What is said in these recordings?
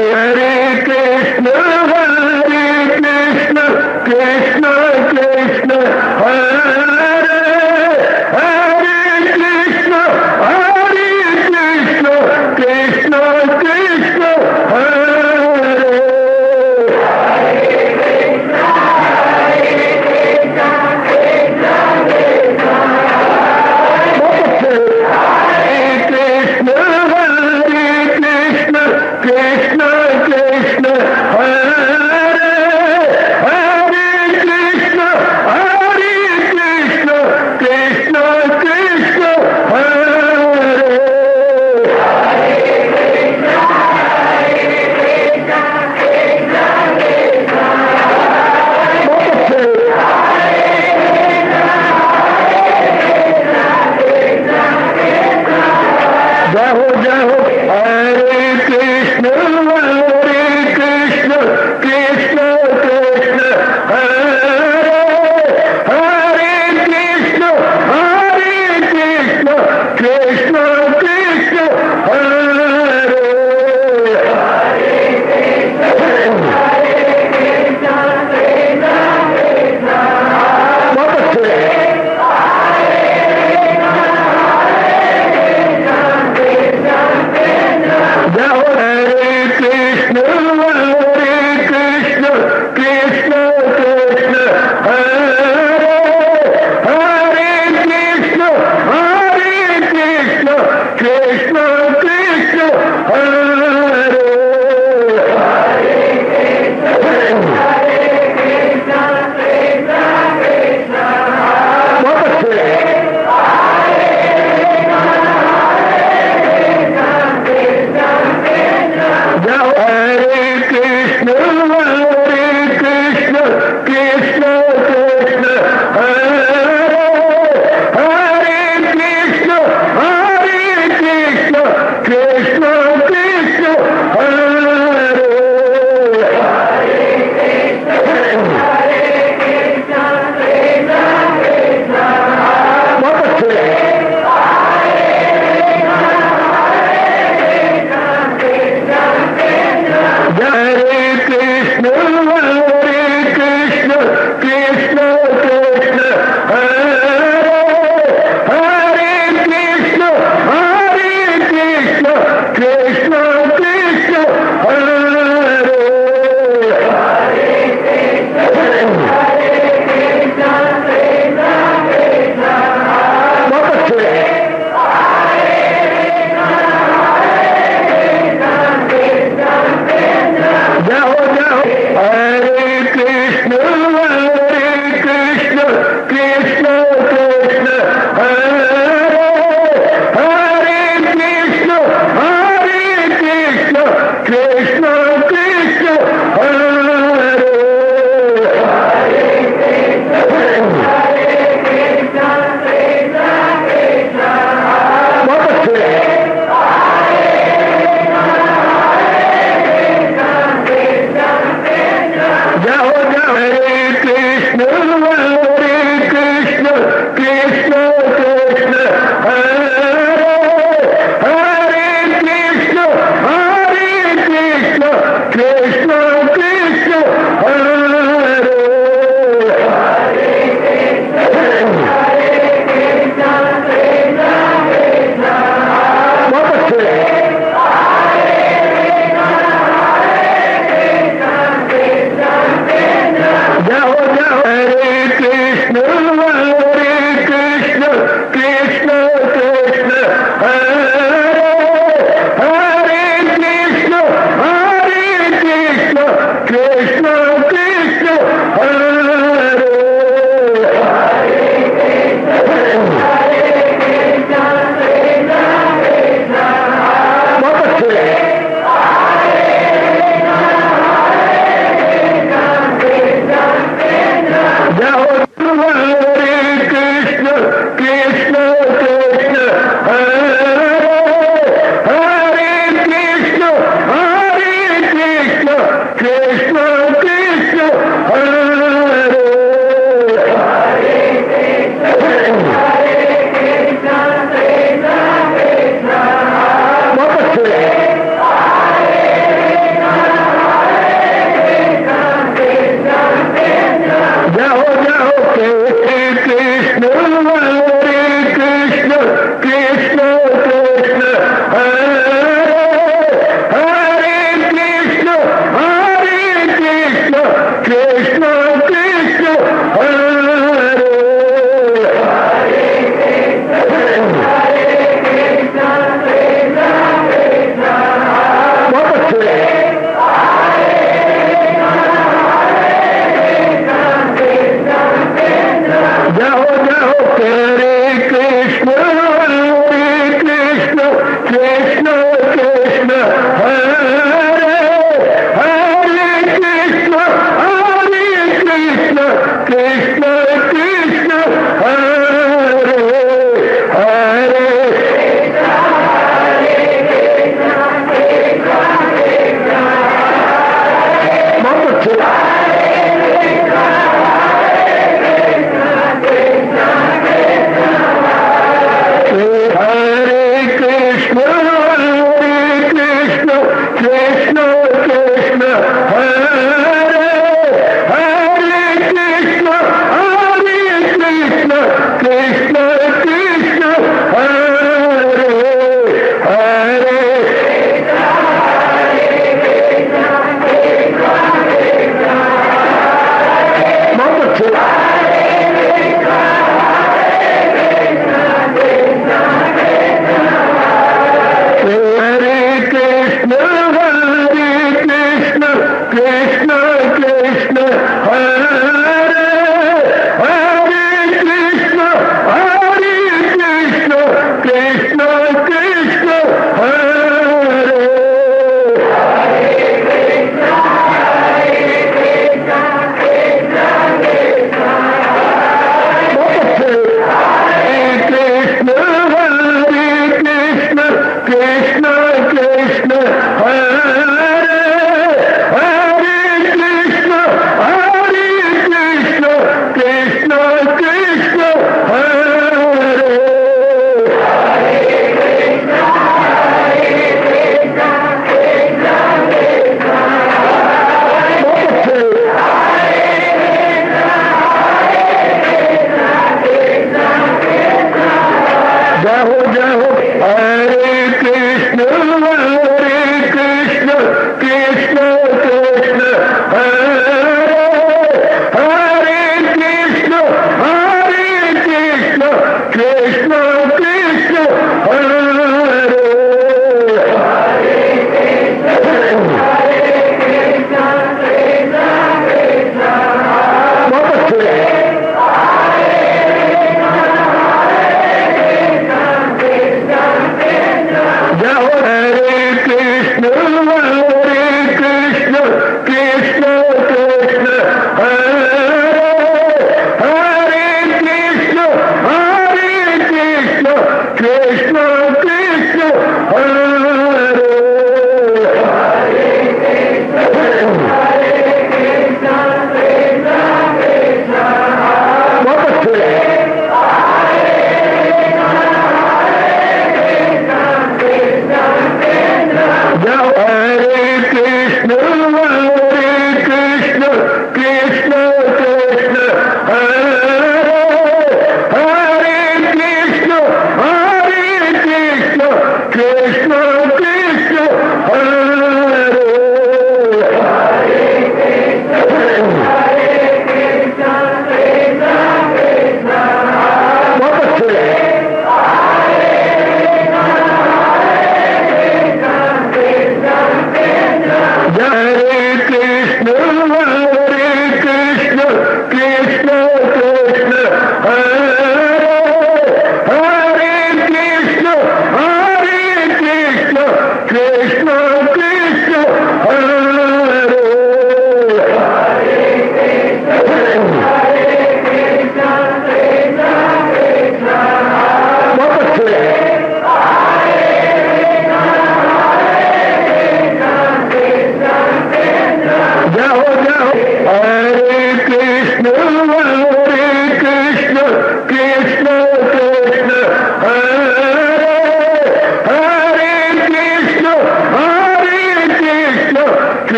हरे कृष्ण कृष्ण कृष्ण हरे हरे कृष्ण कृष्ण कृष्ण हरे कृष्ण कृष्ण हरे हरे कृष्ण कृष्ण कृष्ण हरे जय हो हरे कृष्ण कृष्ण कृष्ण हरे हरे कृष्ण कृष्ण कृष्ण हरे बहुत अच्छे जय हो हरे कृष्ण कृष्ण कृष्ण हरे हरे कृष्ण कृष्ण कृष्ण हरे बहुत अच्छे जय हो हरे कृष्ण कृष्ण कृष्ण हरे हरे कृष्ण कृष्ण कृष्ण हरे बहुत अच्छे हरे कृष्ण कृष्ण हरे हरे कृष्ण कृष्ण कृष्ण हरे बहुत अच्छे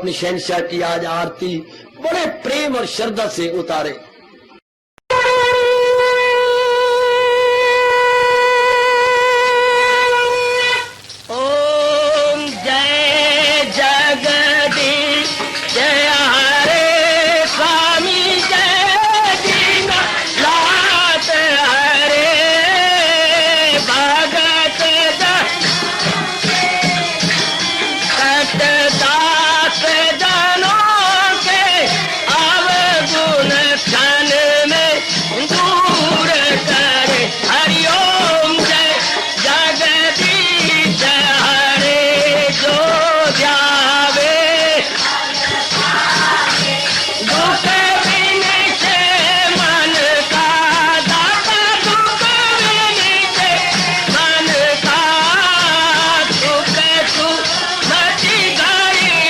अपनी शहंशाह की आज आरती बड़े प्रेम और श्रद्धा से उतारे। ओम जय जगदीश जय हरे स्वामी जय दीनानाथ हरे भगत दास जनों के अवगुण क्षण में दूर करे। हरिओम जय जगदीश हरे जो ध्यावे दुख विनिचे मन का दाता दुख विनिचे मन का सुख तू बची गई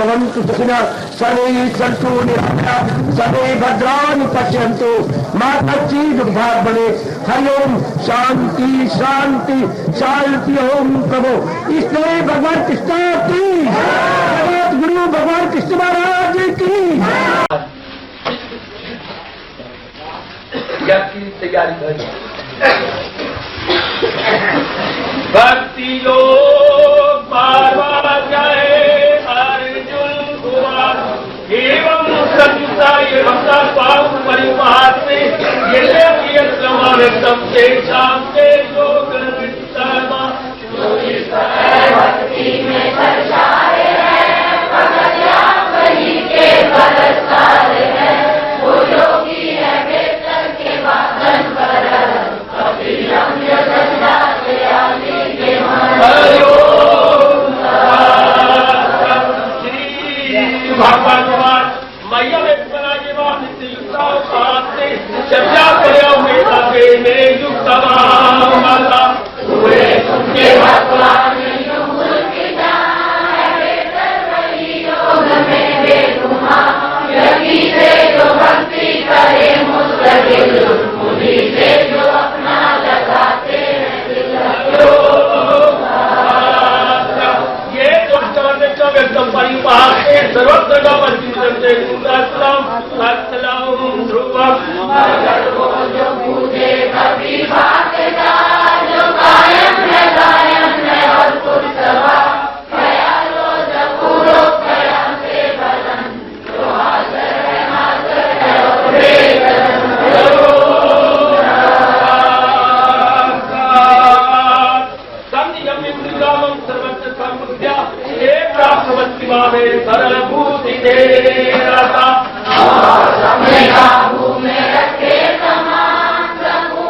भवन्तु सुखिनः सर्वे सन्तु निरामयाः सर्वे भद्राणि पश्यन्तु माता दुर्भाग बने। हरिओम शांति शांति शांति ओम प्रभु। इसलिए भगवान कृष्ण की जगत गुरु भगवान कृष्ण महाराज की तैयारी करें। भक्ति योग पार्वा जाए अर्जुन कुमार एवं संयुक्ता एवं पाप परिवार में ये समावेशम से शांति योग भक्ति में दर्शाए हैं भगत वही के बलसार है वो योगी है बेहतर के वादन पर कभी रम्य दशा से आदि के भगवान मैया में बना के बाद चर्चा करे मेरे युक्त माता पूरे तुमके भगवान युग की जान है बेहतर वही योग में बेगुमा यही से जो भक्ति करे मुस्तकिल उन्हीं से जो अपना लगाते हैं दिल। ये एकदम परिवार से सर्वत्र का ध्रुवम जो पूजे कभी बात जो कायम है और पुरसभा ख्यालो जपूरो ख्याल से बदन जो हाजर है और बेकदम। सर्वत्र संबुद्ध्या एक प्राप्तवती भावे सरल भूति देता अपने काबू में रखे समान प्रभु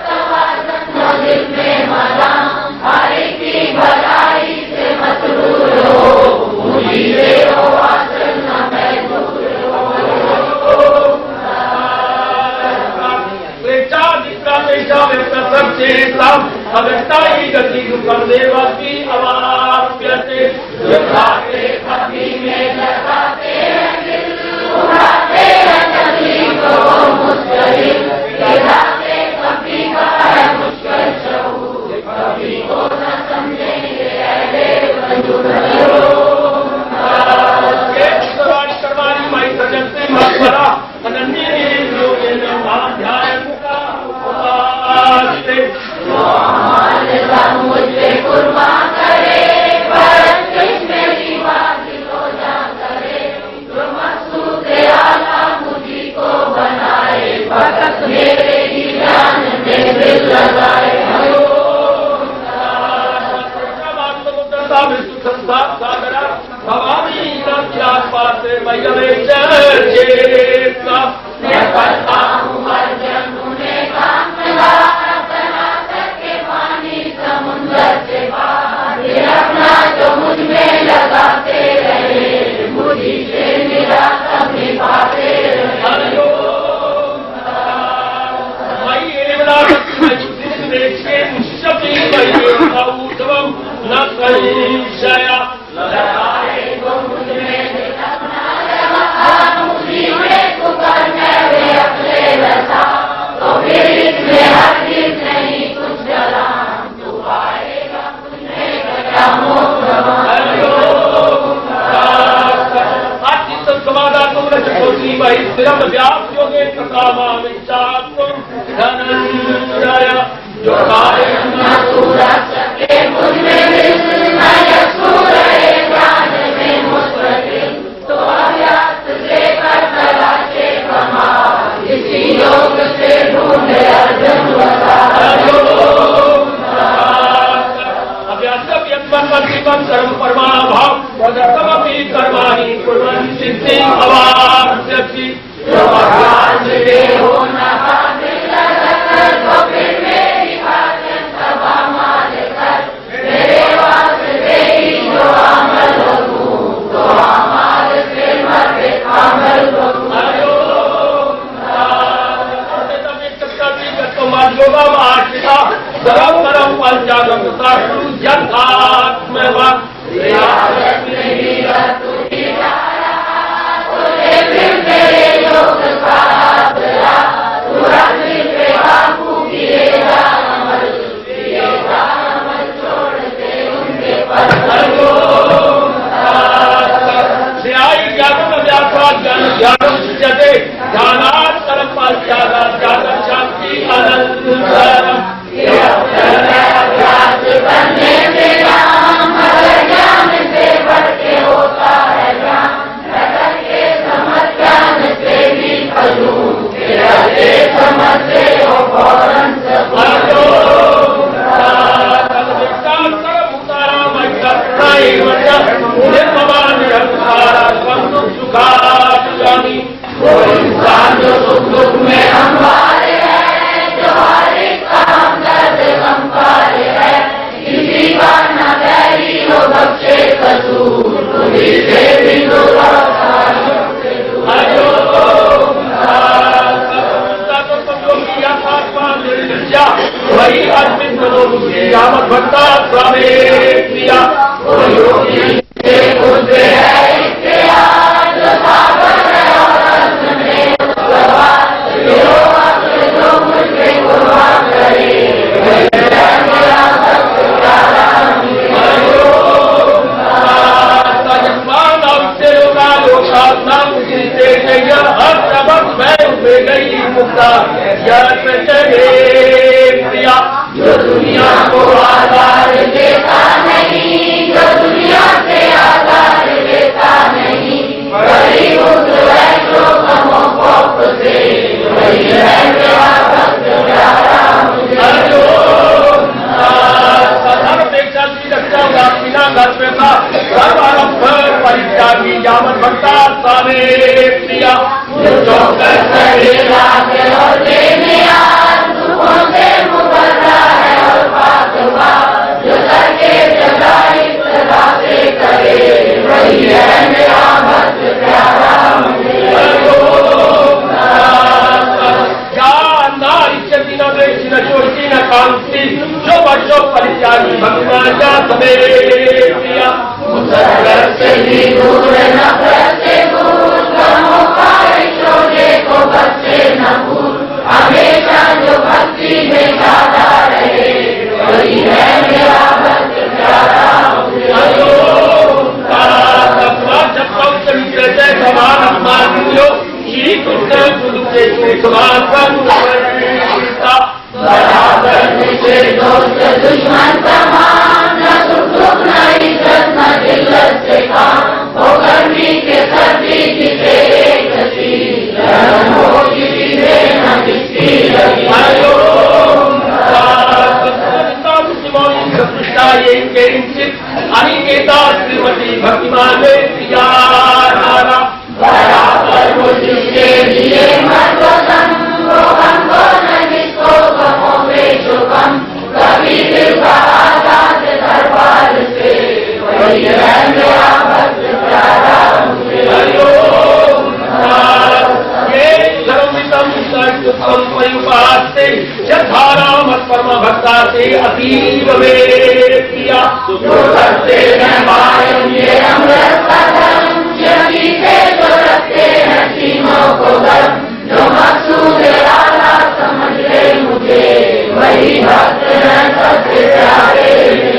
तवाज़न दिल में मदां हरि की भलाई से मसरूर हो उन्हीं से हो आसन न महजूर हो। अवस्था ही गति दुखम देवा की अवाप्यते कभी में लगाते हैं दिल उड़ाते हैं कभी को मुस्करिल गिराते कभी का है मुश्किल शऊर कभी को न समझेंगे अहले वजूद। करवानी माई सजन से मरा अनन्य ध्यान मुझे कुर्बान करे भरत मेरी बात को जा करे जो मकसूद आला मुझी को बनाए भगत मेरे ही जान में दिल लगाए। भवानी पास मैं करता हूँ अर्जन उन्हें काम लगा समुंदर से बाहर अपना जो मुझ में लगाते रहे मुझी से मेरा कभी पाते रहे। न कहीं वो मुझ में अपना लगा मुझी में पुकार वे अपने रसा तो फिर इसमें हरगिज़ नहीं कुछ जला जो तो अभ्यास से कर तलाशे कमा इसी योग से ढूंढे अर्जुन सर्व परमाभाव वदतमपि कर्माणि कुर्वन् सिद्धि अवाप्स्यति। हो न हासिल कर तो फिर मेरी भाजन सभा माल कर मेरे वास्ते ही जो अमल हो तो अमल से मर अमल हो। परम परम पंचागम साधु यथात्म वही अर्पित मनोबुद्धि यावत भक्ता स्वामी प्रिया जो दुनिया को आधार देता नहीं, जो दुनिया से आधार देता नहीं, वही उस वैष्णो समोपोक्त से, वही है मेरा भक्त प्यारा मुझे। परित्यागी यावत भक्ता स्वामी प्रिया जो कर सहेगा के और देने आज दुखों से मुकर्रा है और पास हुआ, जो करके जगाई सदा से करे, वही है मेरा भक्त प्यारा मुझे। न कांति जो बच्चों परित्यागी भगवान का समेत प्रिया मुसरत से भी दूर नफरत से दूर, गमों का शोले को बच्चे न भूल, हमेशा जो भक्ति में गाता रहे, वही है मेरा भक्त प्यारा मुझे। जय समान अपमान जो श्री कृष्ण गुरु के समान बराबर मुझे दोस्त दुश्मन समान, न सुख दुख न इज्जत न जिल्लत से काम, हो गर्मी के सर्दी की तेरे गति, गर्म हो किसी से न किसकी लगी। अनिकेता श्रीमती भक्तिमान प्रिया बराबर वो जिसके लिए मर्दम, वो हमको न जिसको गमों में शुभम, कभी दिल का आजाद दरबार से, वही है मेरा भक्त प्यारा मुझे। परम भक्ता से अतीव में प्रिया जो करते हैं मायम ये अमृत का धर्म, यही से जो रखते हैं सीनों को गर्म, जो मकसूद आला समझ ले मुझे, वही भक्त हैं सबसे प्यारे।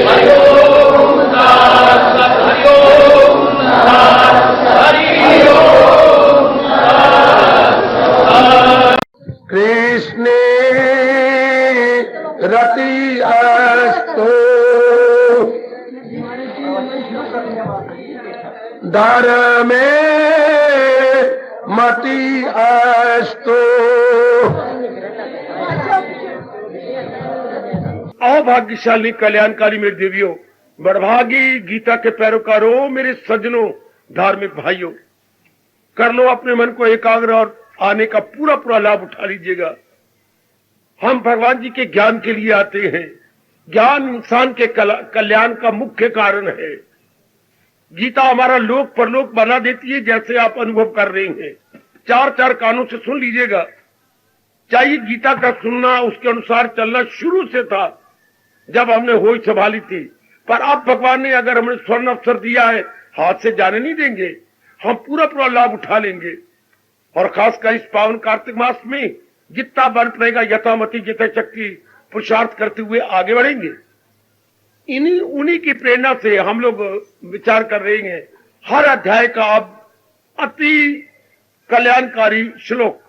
हरिओम कृष्णे रति अस्तु धर्मे मति अस्तु। अभाग्यशाली कल्याणकारी मेरे देवियों, बड़भागी गीता के पैरोकारों, मेरे सज्जनों, धार्मिक भाइयों, कर लो अपने मन को एकाग्र और आने का पूरा पूरा लाभ उठा लीजिएगा। हम भगवान जी के ज्ञान के लिए आते हैं। ज्ञान इंसान के कल्याण का मुख्य कारण है। गीता हमारा लोक परलोक बना देती है, जैसे आप अनुभव कर रहे हैं। चार चार कानों से सुन लीजिएगा। चाहिए गीता का सुनना, उसके अनुसार चलना शुरू से था, जब हमने होश संभाली थी। पर अब भगवान ने अगर हमें स्वर्ण अवसर दिया है, हाथ से जाने नहीं देंगे, हम पूरा पूरा लाभ उठा लेंगे। और खासकर इस पावन कार्तिक मास में जितना बल पड़ेगा, यथामति जितने शक्ति पुरुषार्थ करते हुए आगे बढ़ेंगे। उन्हीं की प्रेरणा से हम लोग विचार कर रहे हैं। हर अध्याय का अब अति कल्याणकारी श्लोक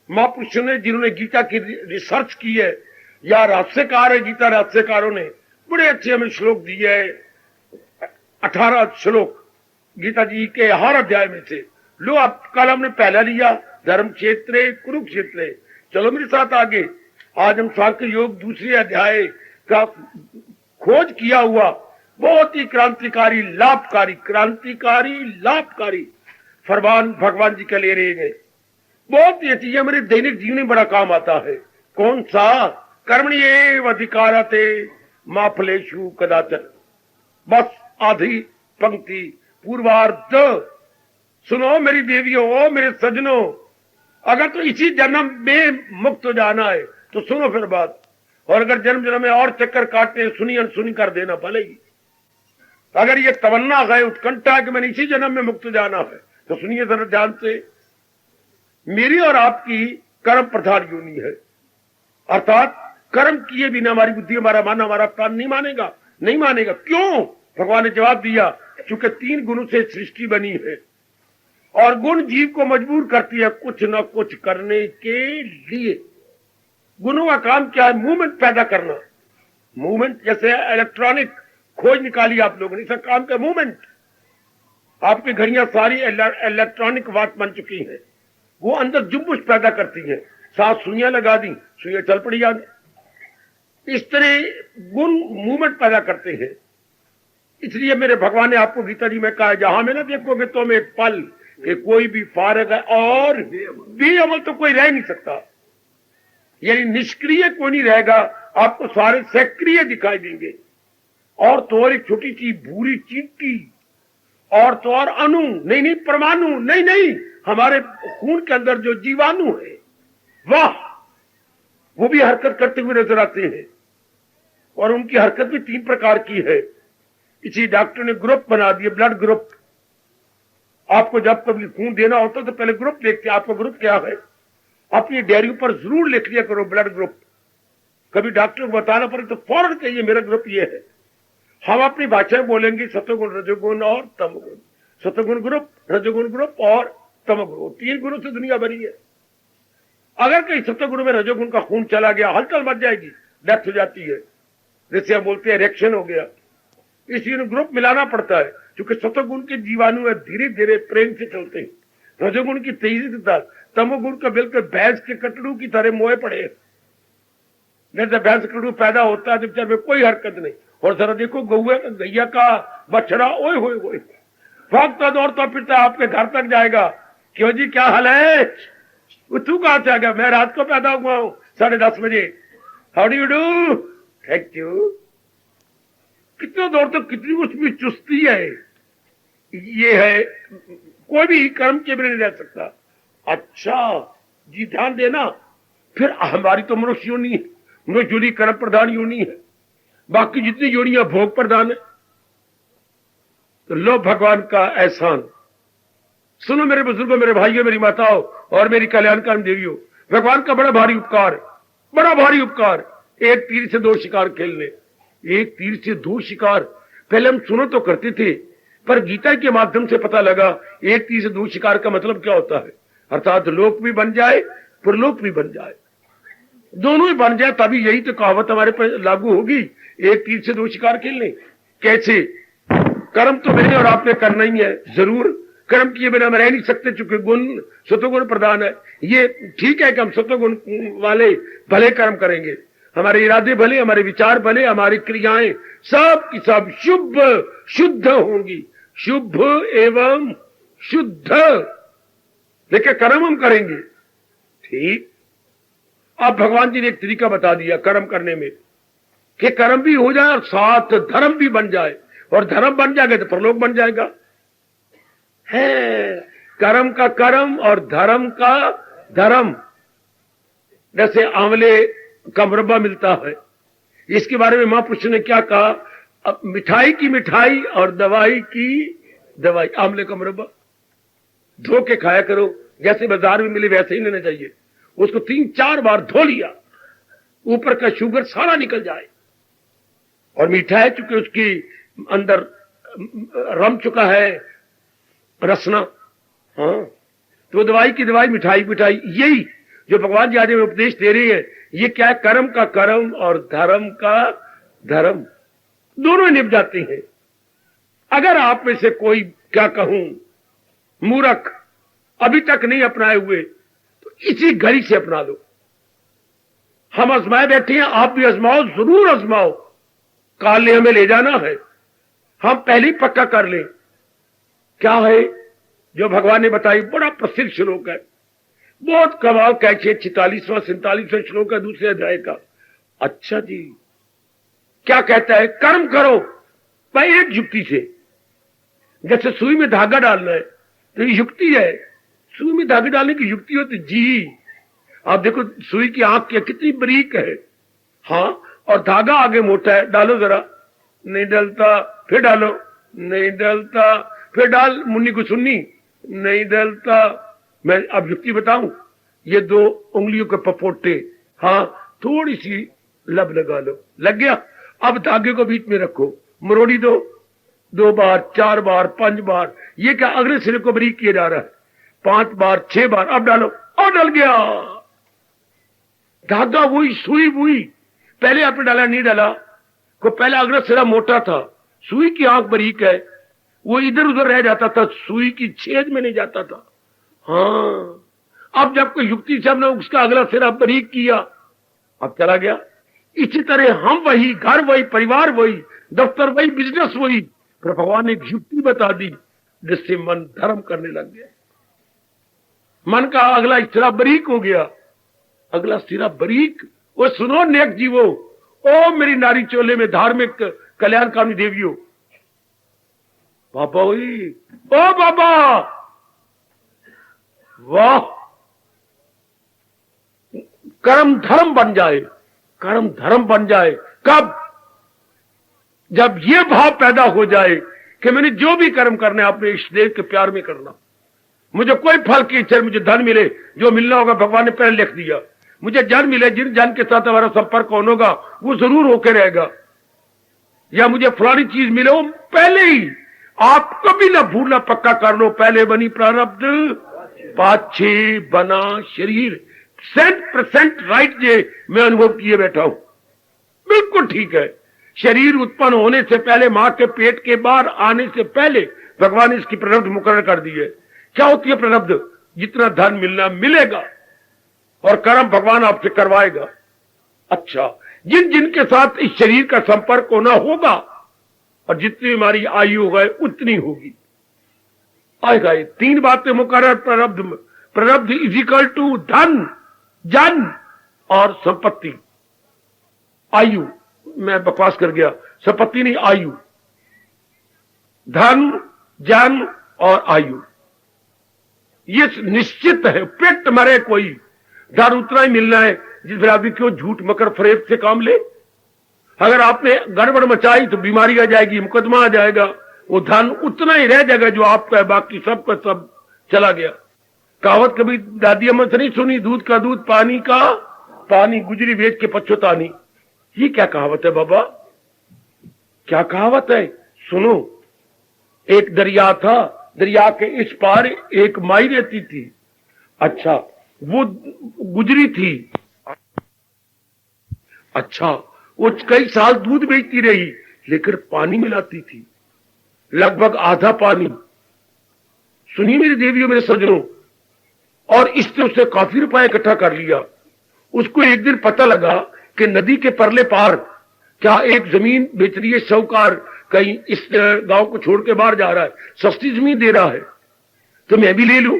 महापुरुषों ने, जिन्होंने गीता की रिसर्च की है, या रहस्यकार है, गीता रहस्यकारों ने बड़े अच्छे हमें श्लोक दिए हैं। 18 श्लोक गीता जी के हर अध्याय में से लो। अब कल हमने पहला लिया धर्म क्षेत्र कुरुक्षेत्र। चलो मेरे साथ आगे। आज हम सांख्य योग दूसरे अध्याय का खोज किया हुआ बहुत ही क्रांतिकारी लाभकारी फरमान भगवान जी का ले रहे हैं। बहुत ही चीजें मेरे दैनिक जीवन में बड़ा काम आता है। कौन सा? कर्मण्येव अधिकारते मा फलेषु कदाचन। बस आधी पंक्ति पूर्वार्ध सुनो मेरी देवियों, मेरे सज्जनों। अगर तो इसी जन्म में मुक्त हो जाना है तो सुनो फिर बात। और अगर जन्म जन्म में और चक्कर काटने सुनी अनसुनी कर देना भले ही। अगर ये तमन्ना है, उत्कंठा है कि मैंने इसी जन्म में मुक्त जाना है, तो सुनिए जरा ध्यान से, मेरी और आपकी कर्म प्रधान योनि है, अर्थात कर्म किए बिना हमारी बुद्धि, हमारा मन, हमारा प्राण नहीं मानेगा, नहीं मानेगा। क्यों? भगवान ने जवाब दिया, क्योंकि 3 गुणों से सृष्टि बनी है और गुण जीव को मजबूर करती है कुछ न कुछ करने के लिए। गुणों का काम क्या है? मूवमेंट पैदा करना। मूवमेंट जैसे इलेक्ट्रॉनिक खोज निकाली आप लोगों ने, इसका काम क्या? मूवमेंट। आपकी घड़ियां सारी इलेक्ट्रॉनिक वॉच बन चुकी हैं, वो अंदर जुम्बुश पैदा करती हैं। 7 सुइयां लगा दी, सुइयां चल पड़ी आगे। इस तरह गुण मूवमेंट पैदा करते हैं। इसलिए मेरे भगवान ने आपको गीता जी में कहा, जहां में ना देखोगे तो में एक पल कि कोई भी फारग है और बेअमल तो कोई रह नहीं सकता, यानी निष्क्रिय कोई नहीं रहेगा, आपको सारे सक्रिय दिखाई देंगे। और तो और एक छोटी सी भूरी चींटी, और तो और अणु नहीं परमाणु नहीं, हमारे खून के अंदर जो जीवाणु है, वाह, वो भी हरकत करते हुए नजर आते हैं। और उनकी हरकत भी 3 प्रकार की है। इसी डॉक्टर ने ग्रुप बना दिए, ब्लड ग्रुप। आपको जब कभी खून देना होता तो पहले ग्रुप देखते, आपका ग्रुप क्या है, अपनी डायरी पर जरूर लिख लिया करो ब्लड ग्रुप। कभी डॉक्टर को बताना पड़े तो फौरन कहिए मेरा ग्रुप ये है। हम अपनी भाषा में बोलेंगे सतोगुण, रजोगुण और तमोगुण। सतोगुण ग्रुप, रजोगुण ग्रुप और तमोगुण, 3 गुणों से दुनिया भरी है। अगर कहीं सतोगुण में रजोगुण का खून चला गया, हलचल मच जाएगी, डेथ हो जाती है, जैसे हम बोलते हैं रिएक्शन हो गया। इसलिए ग्रुप मिलाना पड़ता है, क्योंकि सतोगुण के जीवाणु है धीरे धीरे प्रेम से चलते हैं, रजोगुण की तेजी से था, तमोगुण का बिल्कुल भैंस के कटड़ू की तरह मोए पड़े। जैसे भैंस कटड़ू पैदा होता है तो बेचारे में कोई हरकत नहीं, और जरा देखो गैया का बछड़ा, ओए होए होए भागता दौड़ता फिरता आपके घर तक जाएगा। क्यों जी, क्या हाल है? तू कहां से आ गया? मैं रात को पैदा हुआ हूं 10:30 बजे। How do you do? Thank you. कितना दौड़ तक, कितनी उसमें चुस्ती है। ये है, कोई भी कर्म के बिना नहीं रह सकता। अच्छा जी, ध्यान देना। फिर हमारी तो मनुष्य योनि है, मनुष्य योनि कर्म प्रधान योनि है, बाकी जितनी योनियां भोग प्रधान है। तो लो भगवान का एहसान सुनो मेरे बुजुर्गों, मेरे भाइयों, मेरी माताओं और मेरी कल्याणकारी देवियों। भगवान का बड़ा भारी उपकार, बड़ा भारी उपकार। एक तीर से 2 शिकार खेलने, एक तीर से 2 शिकार। पहले हम सुनो तो करते थे, पर गीता के माध्यम से पता लगा एक तीर से 2 शिकार का मतलब क्या होता है। अर्थात लोक भी बन जाए, परलोक भी बन जाए, दोनों ही बन जाए, तभी यही तो कहावत हमारे पर लागू होगी, एक तीर से 2 शिकार खेलने। कैसे? कर्म तो मैंने और आपने करना ही है, जरूर। कर्म किए बिना हम रह नहीं सकते, चूंकि गुण सतोगुण प्रधान है। ये ठीक है कि हम सतोगुण वाले भले कर्म करेंगे, हमारे इरादे भले, हमारे विचार भले, हमारी क्रियाएं सब की सब शुभ शुद्ध होंगी, शुभ एवं शुद्ध। देखिए, कर्म हम करेंगे, ठीक। अब भगवान जी ने एक तरीका बता दिया कर्म करने में, कि कर्म भी हो जाए और साथ धर्म भी बन जाए, और धर्म बन जाएगा तो परलोक बन जाएगा। है कर्म का कर्म और धर्म का धर्म। जैसे आंवले का मुरब्बा मिलता है, इसके बारे में महापुरुष ने क्या कहा? अब मिठाई की मिठाई और दवाई की दवाई। आंवले का मुरब्बा धो के खाया करो, जैसे बाजार में मिले वैसे ही लेना चाहिए। उसको 3-4 बार धो लिया, ऊपर का शुगर सारा निकल जाए। और मीठा है चूंकि उसकी अंदर रम चुका है रसना, हाँ, तो दवाई की दवाई, मिठाई मिठाई। यही जो भगवान जी आज में उपदेश दे रही है, ये क्या है? कर्म का कर्म और धर्म का धर्म, दोनों निभ जाते हैं। अगर आप में से कोई, क्या कहूं, मूर्ख अभी तक नहीं अपनाए हुए, तो इसी घड़ी से अपना लो। हम आजमाए बैठे हैं, आप भी आजमाओ, जरूर आजमाओ। काल ने हमें ले जाना है, हम पहले ही पक्का कर लें। क्या है जो भगवान ने बताई? बड़ा प्रसिद्ध श्लोक है, बहुत कमाल का, 46वां 47वां श्लोक है दूसरे अध्याय का। अच्छा जी, क्या कहता है? कर्म करो भाई एक युक्ति से। जैसे सुई में धागा डालना है तो ये युक्ति है, सुई में धागा डालने की युक्ति होती जी। आप देखो सुई की आंख कितनी बारीक है, हाँ, और धागा आगे मोटा है, डालो जरा, नहीं डलता, फिर डालो, नहीं डलता, फिर डाल मुन्नी को सुन्नी, नहीं डलता। मैं अब युक्ति बताऊं, ये 2 उंगलियों के पपोटे, हाँ, थोड़ी सी लब लगा लो, लग गया। अब धागे को बीच में रखो, मरोड़ी दो, 2 बार, 4 बार, 5 बार, ये क्या अगले सिरे को बारीक किया जा रहा है, 5 बार, 6 बार, अब डालो, और डल गया धागा, वही सुई वही, पहले आपने डाला नहीं डाला, को पहले अगला सिरा मोटा था, सुई की आंख बारीक है, वो इधर उधर रह जाता था, सुई की छेद में नहीं जाता था। हाँ, अब जब कोई युक्ति से हमने उसका अगला सिरा बारीक किया, अब चला गया। इसी तरह हम वही, घर वही, परिवार वही, दफ्तर वही, बिजनेस वही, पर भगवान ने एक युक्ति बता दी जिससे मन धर्म करने लग गया। मन का अगला सिरा बारीक हो गया, अगला सिरा बारीक। वो सुनो नेक जीवो, ओ मेरी नारी चोले में धार्मिक कल्याणकामी देवियों, बाबा वही, ओ बाबा, वाह, कर्म धर्म बन जाए, कर्म धर्म बन जाए। कब? जब ये भाव पैदा हो जाए कि मैंने जो भी कर्म करना है अपने इष्ट देव के प्यार में करना, मुझे कोई फल की इच्छा, मुझे धन मिले, जो मिलना होगा भगवान ने पहले लिख दिया, मुझे जन मिले, जिन जन के साथ हमारा संपर्क कौन होगा वो जरूर होकर रहेगा, या मुझे फलानी चीज मिले, वो पहले ही आप कभी ना भूलना, पक्का कर लो, पहले बनी प्रारब्ध, पाछे बना शरीर। 100% राइट जे मैं अनुभव किए बैठा हूं, बिल्कुल ठीक है। शरीर उत्पन्न होने से पहले, मां के पेट के बाहर आने से पहले भगवान ने इसकी प्रारब्ध मुकर्रर कर दी है। क्या होती है प्रारब्ध? जितना धन मिलना मिलेगा, और कर्म भगवान आपसे करवाएगा। अच्छा, जिन जिनके साथ इस शरीर का संपर्क होना होगा, और जितनी हमारी आयु होगा उतनी होगी, आएगा। 3 बातें मुकर्रर प्रारब्ध में। प्रारब्ध इज इक्वल टू धन, जन और संपत्ति। आयु, मैं बकवास कर गया, संपत्ति नहीं, आयु। धन, जन और आयु, ये निश्चित है। पेट मरे कोई, धन उतना ही मिलना है जिस पर आदमी क्यों झूठ मकर फरेब से काम ले। अगर आपने गड़बड़ मचाई तो बीमारी आ जाएगी, मुकदमा आ जाएगा, वो धन उतना ही रह जाएगा जो आपका है, बाकी सब का सब चला गया। कहावत कभी दादी अम्मा से नहीं सुनी, दूध का दूध, पानी का पानी, गुजरी बेच के पछतानी। ये क्या कहावत है बाबा? क्या कहावत है? सुनो, एक दरिया था, दरिया के इस पार एक माई रहती थी। अच्छा, वो गुजरी थी। अच्छा, वो कई साल दूध बेचती रही, लेकिन पानी मिलाती थी, लगभग आधा पानी। सुनिए मेरी देवियों, मेरे सज्जनों, और इसने उससे काफी रुपया इकट्ठा कर लिया। उसको एक दिन पता लगा कि नदी के परले पार क्या एक जमीन बेच रही है, साहूकार कहीं इस गांव को छोड़ के बाहर जा रहा है, सस्ती जमीन दे रहा है, तो मैं भी ले लूं।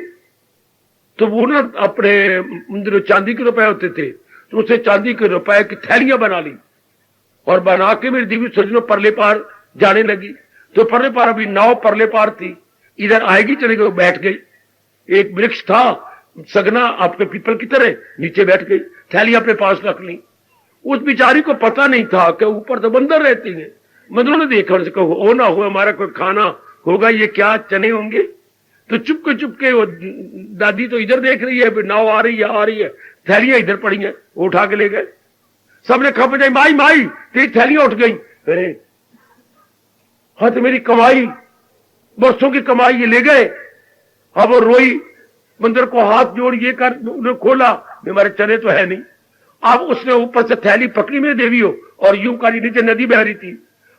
तो वो ना अपने चांदी के रुपए होते थे, तो उसे चांदी के रुपए की थैलियां बना ली, और बना के मेरी देवी सज्जनों परले पार जाने लगी। तो परले पार, अभी नाव परले पार थी, इधर आएगी चले गए, बैठ गई। एक वृक्ष था सगना आपके पीपल की तरह, नीचे बैठ गई, थैली अपने पास रख ली। उस बेचारी को पता नहीं था कि ऊपर तो बंदर रहते हैं। बंदरों ने देखा, उनसे कहो हो ना हो, हमारा कोई खाना होगा, ये क्या चने होंगे। तो चुपके वो दादी तो इधर देख रही है, नाव आ रही है, थैलियां इधर पड़ी हैं, वो उठा के ले गए। सबने खप जाए, माई माई तेरी थैलियां उठ गई। अरे हाँ, तो मेरी कमाई, बरसों की कमाई ये ले गए। अब वो रोई, बंदर को हाथ जोड़ ये कर, उन्हें खोला, हमारे चने तो है नहीं। अब उसने ऊपर से थैली पकड़ी मेरे देवी हो, और यूं करी, नीचे नदी बह रही थी।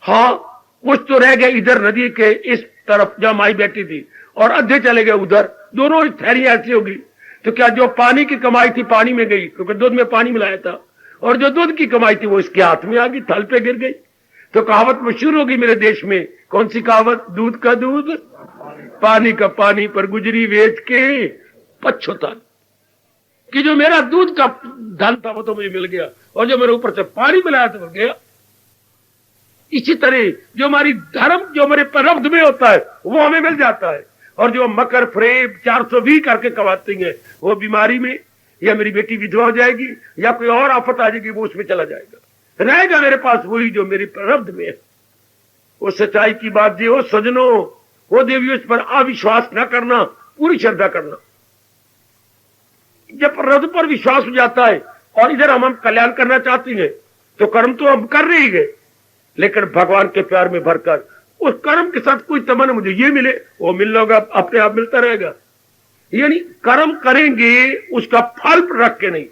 हाँ, कुछ तो रह गया इधर नदी के इस तरफ जहां माई बैठी थी, और अद्धे चले गए उधर। दोनों थैलियां ऐसी होगी, तो क्या जो पानी की कमाई थी पानी में गई, क्योंकि दूध में पानी मिलाया था, और जो दूध की कमाई थी वो इसके हाथ में आ गई, थल पे गिर गई। तो कहावत मशहूर होगी मेरे देश में। कौन सी कहावत? दूध का दूध, पानी का पानी, पर गुजरी बेच के पछतानी। कि जो मेरा दूध का धन था वो तो मुझे मिल गया, और जो मेरे ऊपर से पानी मिलाया तो मिल गया। इसी तरह जो हमारी धर्म, जो हमारे प्रारब्ध में होता है वो हमें मिल जाता है, और जो मकर फरेब 420 करके कमाते हैं, वो बीमारी में, या मेरी बेटी विधवा हो जाएगी, या कोई और आफत आ जाएगी, वो उसमें चला जाएगा। रहेगा मेरे पास वही जो मेरी प्रारब्ध में है। वो सच्चाई की बात ये हो सजनों, वो देवियों, इस पर अविश्वास न करना, पूरी श्रद्धा करना। जब प्रारब्ध पर विश्वास हो जाता है और इधर हम कल्याण करना चाहते हैं तो कर्म तो हम कर रहे हैं, लेकिन भगवान के प्यार में भरकर उस कर्म के साथ कोई तमन्ना मुझे ये मिले वो मिल होगा, अपने आप मिलता रहेगा। यानी कर्म करेंगे उसका फल रख के नहीं।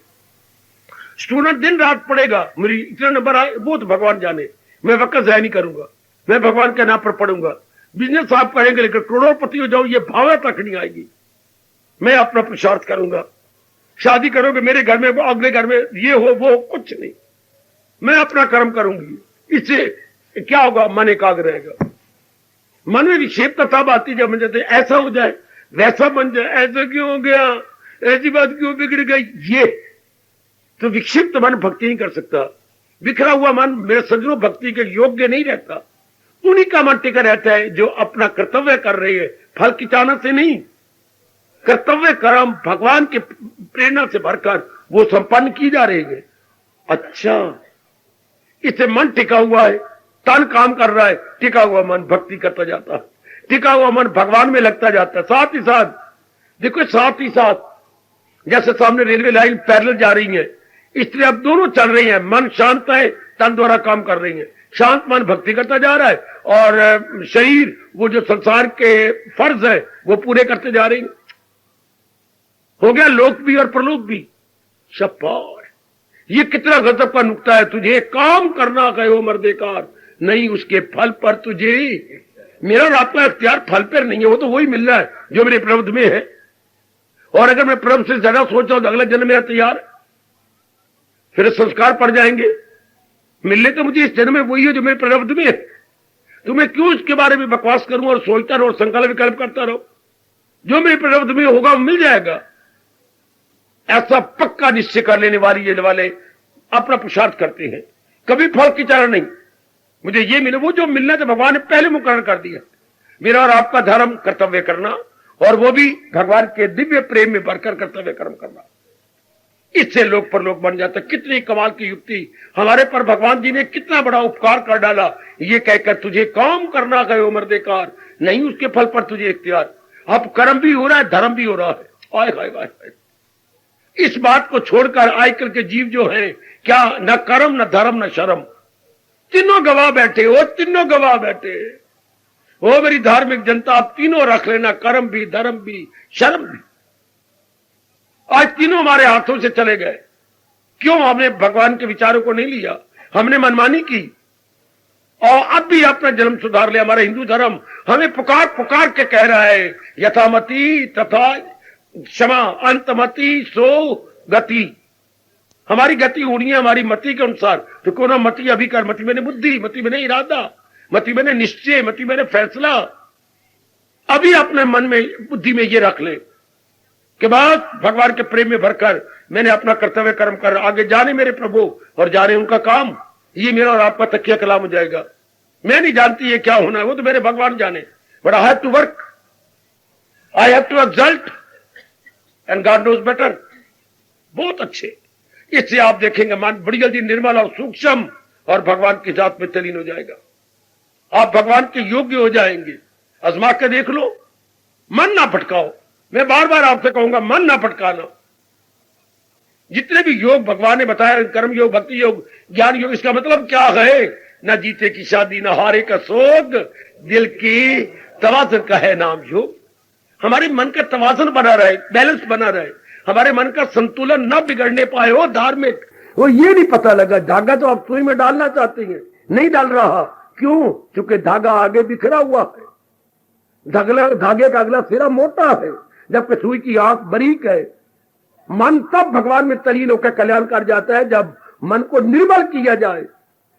स्टूडेंट दिन रात पढ़ेगा, मेरी इतना नंबर आए वो तो भगवान जाने, मैं वक्त ज़ाया नहीं करूंगा, मैं भगवान के नाम पर पढ़ूंगा। बिजनेस आप करेंगे लेकिन करोड़पति हो जाओ ये भावना तक नहीं आएगी। मैं अपना पुरुषार्थ करूंगा। शादी करोगे मेरे घर में, वो अगले घर में, ये हो वो कुछ नहीं, मैं अपना कर्म करूंगी। इससे क्या होगा? मन एकाग्र रहेगा। मन में विक्षेपता तब आती जब मन जाते ऐसा हो जाए वैसा बन जाए, ऐसा क्यों हो गया, ऐसी बात क्यों बिगड़ गई, ये तो विक्षिप्त मन भक्ति नहीं कर सकता। बिखरा हुआ मन मेरे सज्जनों भक्ति के योग्य नहीं रहता। उन्हीं का मन टिका रहता है जो अपना कर्तव्य कर रही है, फल की चाहना से नहीं। कर्तव्य कर्म भगवान के प्रेरणा से भरकर वो संपन्न की जा रही है। अच्छा, इससे मन टिका हुआ है, तन काम कर रहा है, टिका हुआ मन भक्ति करता जाता है, टिका हुआ मन भगवान में लगता जाता है। साथ ही साथ देखो, साथ ही साथ जैसे सामने रेलवे लाइन पैरेलल जा रही है, इसलिए अब दोनों चल रही हैं। मन शांत है, तन द्वारा काम कर रही है। शांत मन भक्ति करता जा रहा है और शरीर वो जो संसार के फर्ज है वो पूरे करते जा रही है। हो गया लोक भी और प्रलोक भी। शाबाश, ये कितना गजब का नुक्ता है। तुझे काम करना कहो मर्देकार, नहीं उसके फल पर तुझे। मेरा और आपका इख्तियार फल पर नहीं है, वो तो वही मिल रहा है जो मेरे प्रबंध में है। और अगर मैं प्रभु से ज्यादा सोच रहा हूं तो अगला जन्म मेरा तैयार, फिर संस्कार पड़ जाएंगे। मिलने तो मुझे इस जन्म में वही है जो मेरे प्रारब्ध में है। तो मैं क्यों इसके बारे में बकवास करूं और सोचता रहूं और संकल्प विकल्प करता रहूं? जो मेरे प्रारब्ध में होगा वो मिल जाएगा। ऐसा पक्का निश्चय कर लेने वाले अपना पुरुषार्थ करते हैं, कभी फल की चाह नहीं। मुझे ये मिले, वो जो मिलना था भगवान ने पहले मुकर्रर कर दिया। मेरा और आपका धर्म कर्तव्य करना, और वो भी भगवान के दिव्य प्रेम में भरकर कर्तव्य कर्म करना। इससे लोक पर लोक बन जाता। कितनी कमाल की युक्ति! हमारे पर भगवान जी ने कितना बड़ा उपकार कर डाला, ये कहकर तुझे काम करना कहो मर्देकार, नहीं उसके फल पर तुझे इख्तियार। अब कर्म भी हो रहा है, धर्म भी हो रहा है। आय हाय हाय हाय। इस बात को छोड़कर आजकल के जीव जो हैं, क्या न कर्म न धर्म न शर्म, तीनों गवाह बैठे हो, तीनों गवाह बैठे हो। मेरी धार्मिक जनता, आप तीनों रख लेना, कर्म भी, धर्म भी, शर्म भी। आज तीनों हमारे हाथों से चले गए। क्यों? हमने भगवान के विचारों को नहीं लिया, हमने मनमानी की और अब भी अपना जन्म सुधार लिया। हमारा हिंदू धर्म हमें पुकार पुकार के कह रहा है, यथामति तथा क्षमा, अंतमति सो गति। हमारी गति होनी है हमारी मति के अनुसार। तो कौन मति अभी कर, मति मैंने बुद्धि, मति मैंने इरादा, मति मैंने निश्चय, मति मैंने फैसला। अभी अपने मन में बुद्धि में ये रख ले कि बाद भगवान के प्रेम में भरकर मैंने अपना कर्तव्य कर्म कर आगे जाने मेरे प्रभु और जाने उनका काम। ये मेरा और आपका तकिया कलाम हो जाएगा। मैं नहीं जानती ये क्या होना है, वो तो मेरे भगवान जाने। But I have to work, I have to exalt and God knows better. बहुत अच्छे। इससे आप देखेंगे मन बड़ी जल्दी निर्मल और सूक्ष्म और भगवान की जात में तलीन हो जाएगा। आप भगवान के योग्य हो जाएंगे। आजमा के देख लो, मन ना भटकाओ। मैं बार बार आपसे कहूंगा, मन ना भटकाना। जितने भी योग भगवान ने बताया, कर्म योग, भक्ति योग, ज्ञान योग, इसका मतलब क्या है? ना जीते की शादी, ना हारे का सोग, दिल की तवाज़ुन का है नाम योग। हमारे मन का तवाज़ुन बना रहे, बैलेंस बना रहे, हमारे मन का संतुलन न बिगड़ने पाए हो धार्मिक। वो ये नहीं पता लगा, धागा तो आप सुई में डालना चाहते हैं, नहीं डाल रहा। क्यों? क्योंकि धागा आगे बिखरा हुआ है। धागे का अगला सिरा मोटा है, जबकि सुई की आंख बारीक है। मन तब भगवान में तलीन होकर कल्याण कर जाता है जब मन को निर्मल किया जाए।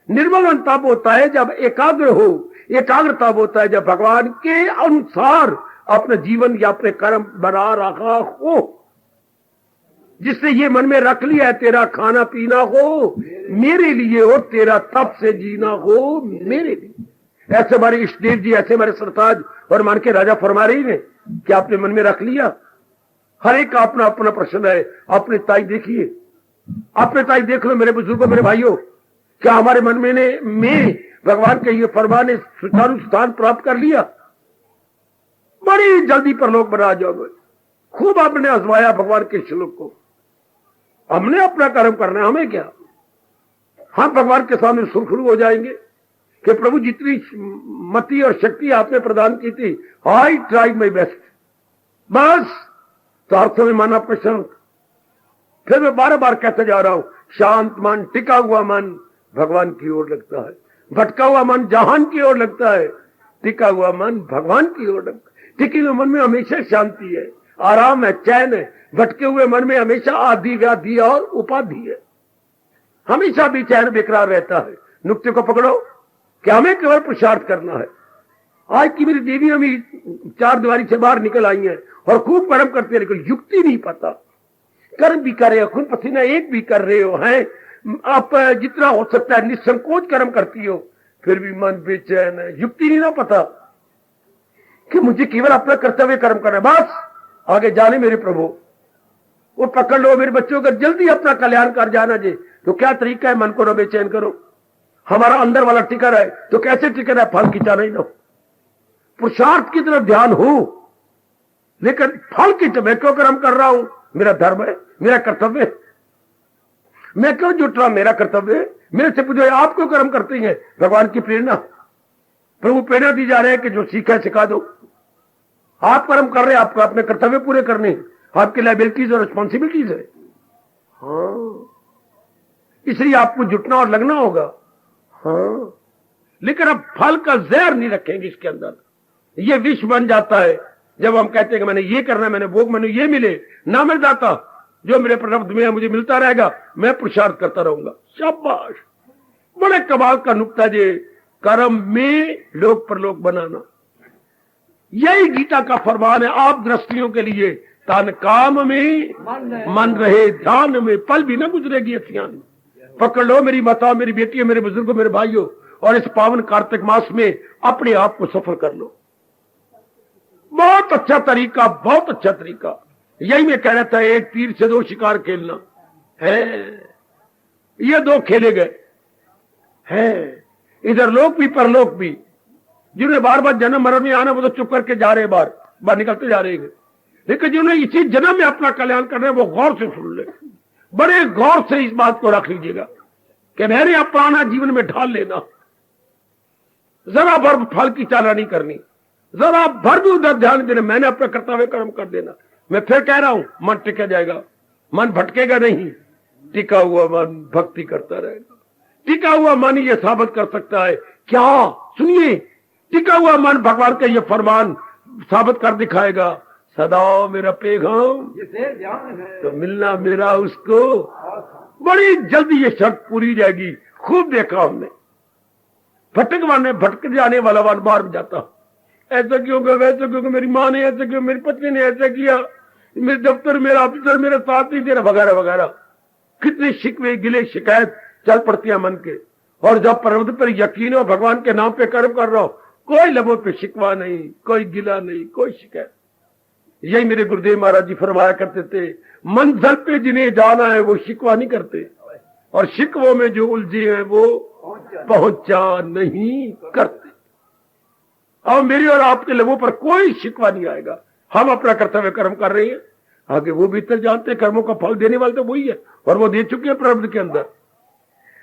निर्मल मन तब होता है जब एकाग्र हो। एकाग्र तब होता है जब भगवान के अनुसार अपने जीवन या अपने कर्म बना रहा हो, जिससे ये मन में रख लिया है, तेरा खाना पीना हो मेरे लिए हो, तेरा तप से जीना हो मेरे लिए। ऐसे हमारे इष्टदेव जी, ऐसे हमारे सरताज और मान के राजा फरमा रही ने कि आपने मन में रख लिया। हर एक का अपना अपना प्रश्न है। अपने ताई देखिए, अपने ताई देख लो मेरे बुजुर्गों, मेरे भाइयों। क्या हमारे मन में भगवान के ये फरमान ने सुचारू स्थान प्राप्त कर लिया? बड़ी जल्दी परलोक बना जाओगे। खूब आपने आजमाया भगवान के श्लोक को। हमने अपना कर्म करना है, हमें क्या? हम भगवान के सामने सुरखरू हो जाएंगे कि प्रभु जितनी मति और शक्ति आपने प्रदान की थी, आई ट्राइड माई बेस्ट, बस। तो हर समय मन आपका शांत। फिर मैं बार बार कहते जा रहा हूं, शांत मन, टिका हुआ मन भगवान की ओर लगता है। भटका हुआ मन जहान की ओर लगता है, टिका हुआ मन भगवान की ओर लगता है। टिके हुए मन में हमेशा शांति है, आराम है, चैन है। भटके हुए मन में हमेशा आदि व्याधि और उपाधि है, हमेशा बेचैन बेकरार रहता है। नुक्ते को पकड़ो कि हमें केवल पुरुषार्थ करना है। आज की मेरी देवी अभी 4 दीवारी से बाहर निकल आई हैं और खूब कर्म करते हैं, लेकिन युक्ति नहीं पता। कर्म भी कर रहे हो, खून पसीना एक भी कर रहे हो, हैं आप जितना हो सकता है निसंकोच कर्म करती हो, फिर भी मन बेचैन है। युक्ति नहीं ना पता कि मुझे केवल अपना कर्तव्य कर्म करना है, बस आगे जाने मेरे प्रभु। वो पकड़ लो मेरे बच्चों का, जल्दी अपना कल्याण कर जाना जी। तो क्या तरीका है? मन को न बेचैन करो। हमारा अंदर वाला टिका रहे तो कैसे टिका रहे? फल खिंचाना ही लो। पुरुषार्थ की तरफ ध्यान हो, लेकिन फल की मैं क्यों कर्म कर रहा हूं? मेरा धर्म है, मेरा कर्तव्य है। मैं क्यों जुट रहा? मेरा कर्तव्य है। मेरे से पूछो आप क्यों कर्म करते हैं? भगवान की प्रेरणा, प्रभु प्रेरणा दी जा रहे हैं कि जो सीखा है सिखा दो। आप कर्म कर रहे हैं, आपको अपने कर्तव्य पूरे करने हैं, आपकी लायबिलिटीज और रिस्पॉन्सिबिलिटीज है। हाँ, इसलिए आपको जुटना और लगना होगा। हाँ, लेकिन अब फल का जहर नहीं रखेंगे इसके अंदर। ये विष बन जाता है जब हम कहते हैं कि मैंने ये करना है, मैंने वो, मैंने ये मिले ना मिल जाता, जो मेरे प्रारब्ध में मुझे मिलता रहेगा, मैं पुरुषार्थ करता रहूंगा। शाबाश, बड़े कमाल का नुक्ता जे कर्म में लोक परलोक बनाना। यही गीता का फरमान है आप दृष्टियों के लिए। तन काम में मन रहे, ध्यान में पल भी न गुजरेगी असियान। पकड़ लो मेरी माता, मेरी बेटियों, मेरे बुजुर्गों, मेरे भाइयों, और इस पावन कार्तिक मास में अपने आप को सफल कर लो। बहुत अच्छा तरीका, बहुत अच्छा तरीका। यही मैं कह रहा था, एक तीर से 2 शिकार खेलना है। ये 2 खेले गए हैं, इधर लोक भी परलोक भी। जिन्हें बार बार जन्म मरण में आना, वो तो चुप करके जा रहे, बार निकलते जा रहे हैं। लेकिन जिन्हें इसी जन्म में अपना कल्याण करना है, वो गौर से सुन ले, बड़े गौर से इस बात को रख लीजिएगा कि मैंने अपना जीवन में ढाल लेना। जरा भर फल की चाला नहीं करनी, जरा भर भी उधर ध्यान देना, मैंने अपना कर्तव्य कर्म कर देना। मैं फिर कह रहा हूं, मन टिका जाएगा, मन भटकेगा नहीं। टिका हुआ मन भक्ति करता रहेगा। टिका हुआ मन ये साबित कर सकता है क्या? सुनिए, टिका हुआ मन भगवान का ये फरमान साबित कर दिखाएगा, सदा मेरा पैगाम तो मिलना मेरा उसको। बड़ी जल्दी ये शर्त पूरी जाएगी। खूब देखा हमने, भटक जाने वाला वन बाहर में जाता, ऐसा क्यों गया, वैसा क्यों, मेरी माँ ने ऐसा क्यों, मेरी पत्नी ने ऐसा किया, मेरे दफ्तर, मेरा ऑफिसर मेरा साथ नहीं दे रहा, वगैरह वगैरह। कितने शिकवे गिले शिकायत चल पड़ती है मन के। और जब परम पर यकीन हो, भगवान के नाम पे कर्म कर रहा हो, कोई लबों पे शिकवा नहीं, कोई गिला नहीं, कोई शिकायत। यही मेरे गुरुदेव महाराज जी फरमाया करते थे, मंजिल पे जिन्हें जाना है वो शिकवा नहीं करते, और शिकवों में जो उलझे हैं वो पहुंचा नहीं करते। अब मेरी और आपके लबों पर कोई शिकवा नहीं आएगा। हम अपना कर्तव्य कर्म कर रहे हैं, आगे वो भीतर जानते हैं, कर्मों का फल देने वाले तो वही है, और वो दे चुके हैं प्रारब्ध के अंदर।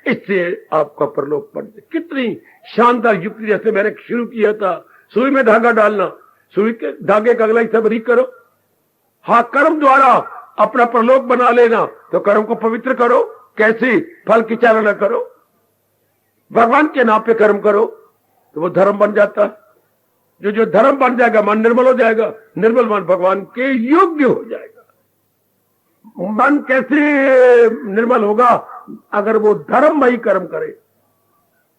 इससे आपका परलोक पड़ जाए। कितनी शानदार युक्ति, जैसे मैंने शुरू किया था, सुई में धागा डालना, सुई के धागे का अगला हिस्सा बारीक करो। हाँ, कर्म द्वारा अपना परलोक बना लेना, तो कर्म को पवित्र करो। कैसे? फल की चालना न करो, भगवान के नाम पे कर्म करो, तो वो धर्म बन जाता है। जो धर्म बन जाएगा, मन निर्मल हो जाएगा। निर्मल मन भगवान के योग्य हो जाएगा। मन कैसे निर्मल होगा? अगर वो धर्ममयी कर्म करे।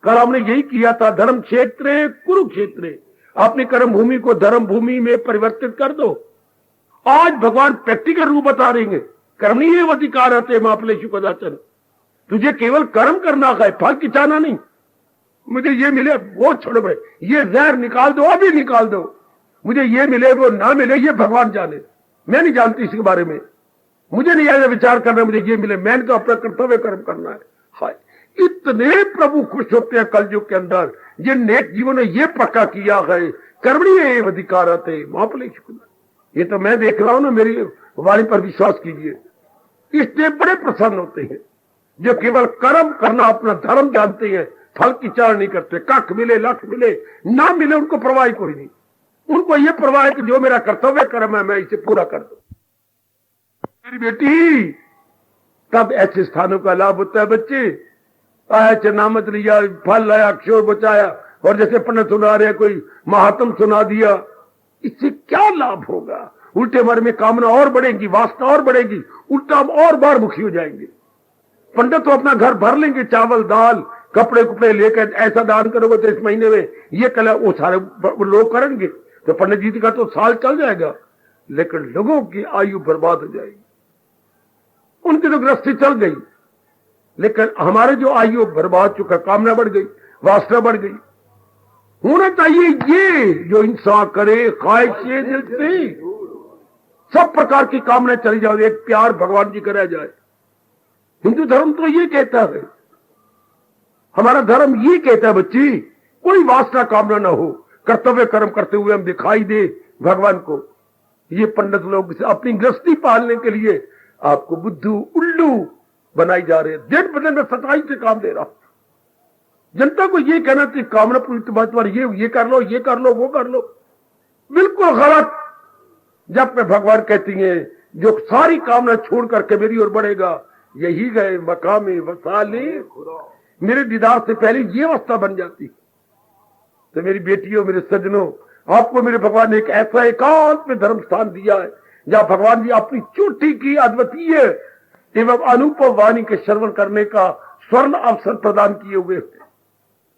कल हमने यही किया था, धर्म क्षेत्र कुरुक्षेत्र। अपनी कर्म भूमि को धर्म भूमि में परिवर्तित कर दो। आज भगवान प्रैक्टिकल रूप बता रहे हैं, कर्मणीय अधिकार आते महाफलेषु कदाचन। तुझे केवल कर्म करना है, फल खिंचाना नहीं। मुझे ये मिले वो छोड़ो भाई, ये जहर निकाल दो, अभी निकाल दो। मुझे ये मिले वो ना मिले, ये भगवान जाने, मैं नहीं जानती इसके बारे में। मुझे नहीं ऐसा विचार करना मुझे ये मिले, मैंने तो अपना कर्तव्य कर्म करना है। हाय, इतने प्रभु खुश होते हैं कलयुग के अंदर, जिन नेक जीवों ने ये पक्का किया है कर्मणीय अधिकार थे महाफले शुक्र। ये तो मैं देख रहा हूं ना, मेरी वाणी पर विश्वास कीजिए। इससे बड़े प्रसन्न होते हैं जो केवल कर्म करना अपना धर्म जानते हैं, फल की चार नहीं करते। कख मिले लख मिले ना मिले उनको परवाह कोई नहीं। उनको ये परवाह है कि जो मेरा कर्तव्य कर्म है मैं इसे पूरा कर दूं। मेरी बेटी, तब ऐसे स्थानों का लाभ होता है। बच्चे आया चनामत लिया, फल लाया, अक्षर बचाया, और जैसे पंडित सुना रहे कोई महात्म सुना दिया, इससे क्या लाभ होगा? उल्टे मन में कामना और बढ़ेगी, वासना और बढ़ेगी, उल्टा और बार मुखी हो जाएंगे। पंडित तो अपना घर भर लेंगे, चावल दाल कपड़े कुपड़े लेकर, ऐसा दान करोगे तो इस महीने में ये कला वो सारे लोग करेंगे, तो पंडित जी का तो साल चल जाएगा, लेकिन लोगों की आयु बर्बाद हो जाएगी। उनकी तो गृहस्थी चल गई, लेकिन हमारे जो आयु बर्बाद चुका, कामना बढ़ गई, वासना बढ़ गई। होना चाहिए ये जो इंसान करे ख्वाहिशें दिल से, सब प्रकार की कामना चली जाए, एक प्यार भगवान जी का रह जाए। हिंदू धर्म तो ये कहता है, हमारा धर्म ये कहता है बच्ची, कोई वासना कामना ना हो, कर्तव्य कर्म करते हुए हम दिखाई दे भगवान को। ये पंडित लोग अपनी गृहस्थी पालने के लिए आपको बुद्धू उल्लू बनाई जा रहे हैं। दिन बदन में सच्चाई से काम दे रहा हूं। जनता को ये कहना कि कामना पूरी बात पर ये कर लो, ये कर लो, वो कर लो, बिल्कुल गलत। जब मैं भगवान कहती हैं जो सारी कामना छोड़ करके मेरी ओर बढ़ेगा, यही गए मकामे वसाले, मेरे दीदार से पहले ये अवस्था बन जाती। तो मेरी बेटियों, मेरे सज्जनों, आपको मेरे भगवान ने एक ऐसा एकांत में धर्म स्थान दिया है जहां भगवान जी अपनी चोटी की अद्वितीय एवं अनुपम वाणी के श्रवण करने का स्वर्ण अवसर प्रदान किए हुए हैं।